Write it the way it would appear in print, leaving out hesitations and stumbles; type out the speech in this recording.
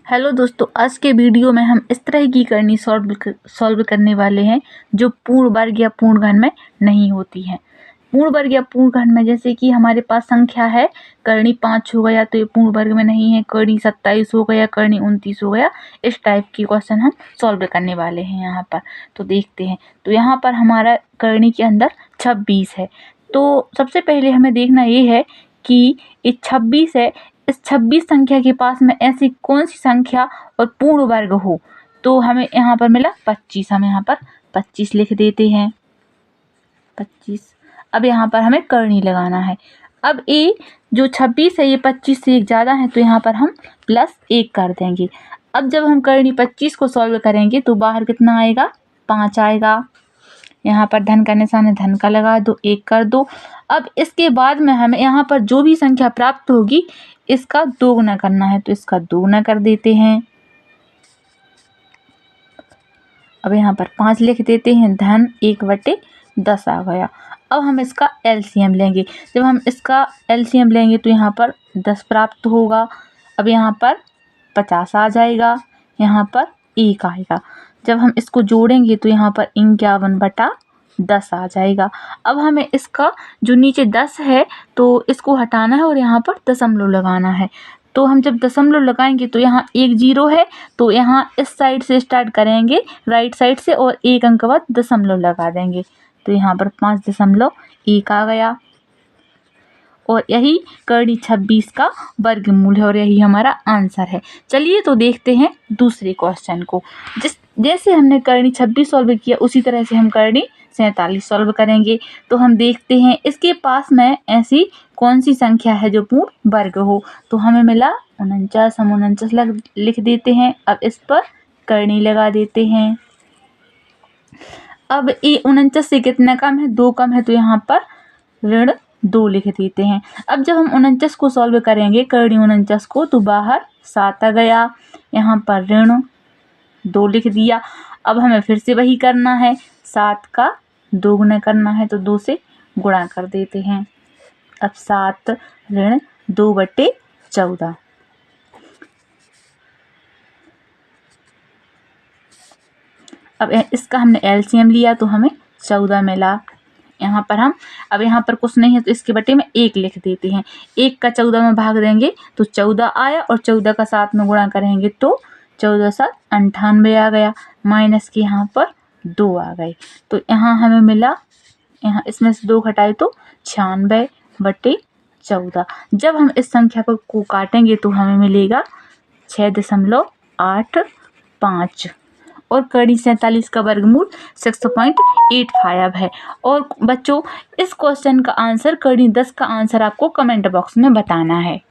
Hello दोस्तों, आज के वीडियो में हम इस तरह की करनी सॉल्व करने वाले हैं जो पूर्ण वर्ग या पूर्ण घन में नहीं होती है। पूर्ण वर्ग या पूर्ण घन में जैसे कि हमारे पास संख्या है करनी 5 हो गया तो ये पूर्ण वर्ग में नहीं है, करनी 27 हो गया, करनी 29 हो गया। इस टाइप की क्वेश्चन हम सॉल्व करने वाले हैं यहाँ पर। तो देखते हैं, तो यहाँ पर हमारा करनी के अंदर 26 है। तो सबसे पहले हमें देखना ये है कि ये 26 है, इस 26 संख्या के पास में ऐसी कौन सी संख्या और पूर्ण वर्ग हो। तो हमें यहाँ पर मिला 25, हम यहाँ पर 25 लिख देते हैं 25। अब यहाँ पर हमें करनी लगाना है। अब ये जो 26 है ये 25 से एक ज़्यादा है तो यहाँ पर हम +1 कर देंगे। अब जब हम करनी 25 को सॉल्व करेंगे तो बाहर कितना आएगा, 5 आएगा। यहाँ पर धन का निशान है, धन का लगा दो, 1 कर दो। अब इसके बाद में हमें यहाँ पर जो भी संख्या प्राप्त होगी इसका दोगुना करना है तो इसका दोगुना कर देते हैं। अब यहाँ पर 5 लिख देते हैं, धन 1/10 आ गया। अब हम इसका एलसीएम लेंगे। जब हम इसका एलसीएम लेंगे तो यहाँ पर 10 प्राप्त होगा। अब यहाँ पर 50 आ जाएगा, यहाँ पर 1 आएगा। जब हम इसको जोड़ेंगे तो यहाँ पर 51/10 आ जाएगा। अब हमें इसका जो नीचे 10 है तो इसको हटाना है और यहाँ पर दशमलव लगाना है। तो हम जब दशमलव लगाएंगे तो यहाँ 1 0 है तो यहाँ इस साइड से स्टार्ट करेंगे, राइट साइड से, और 1 अंक बाद दशमलव लगा देंगे तो यहाँ पर 5.1 आ गया। और यही करनी 26 का वर्गमूल है और यही हमारा आंसर है। चलिए तो देखते हैं दूसरे क्वेश्चन को। जैसे हमने करनी 26 सॉल्व किया उसी तरह से हम करनी 47 सॉल्व करेंगे। तो हम देखते हैं इसके पास में ऐसी कौन सी संख्या है जो पूर्ण वर्ग हो। तो हमें मिला 49, हम 49 लिख देते हैं। अब इस पर करनी लगा देते हैं। अब ये 49 से कितना कम है, 2 कम है तो यहाँ पर -2 लिख देते हैं। अब जब हम 49 को सॉल्व करेंगे करनी 49 को तो बाहर 7 आ गया, यहाँ पर -2 लिख दिया। अब हमें फिर से वही करना है, 7 का दोगुना करना है तो 2 से गुणा कर देते हैं। अब 7 -2/14। अब इसका हमने एलसीएम लिया तो हमें 14 मिला। यहाँ पर हम अब यहाँ पर कुछ नहीं है तो इसके बटे में 1 लिख देते हैं। 1 का 14 में भाग देंगे तो 14 आया और 14 का 7 में गुणा करेंगे तो 14 7 98 आ गया। माइनस के यहाँ पर 2 आ गए तो यहाँ हमें मिला, यहाँ इसमें से 2 घटाए तो 96/14। जब हम इस संख्या को काटेंगे तो हमें मिलेगा 6.85 और करनी 47 का वर्गमूल 6.85 है। और बच्चों, इस क्वेश्चन का आंसर करनी 10 का आंसर आपको कमेंट बॉक्स में बताना है।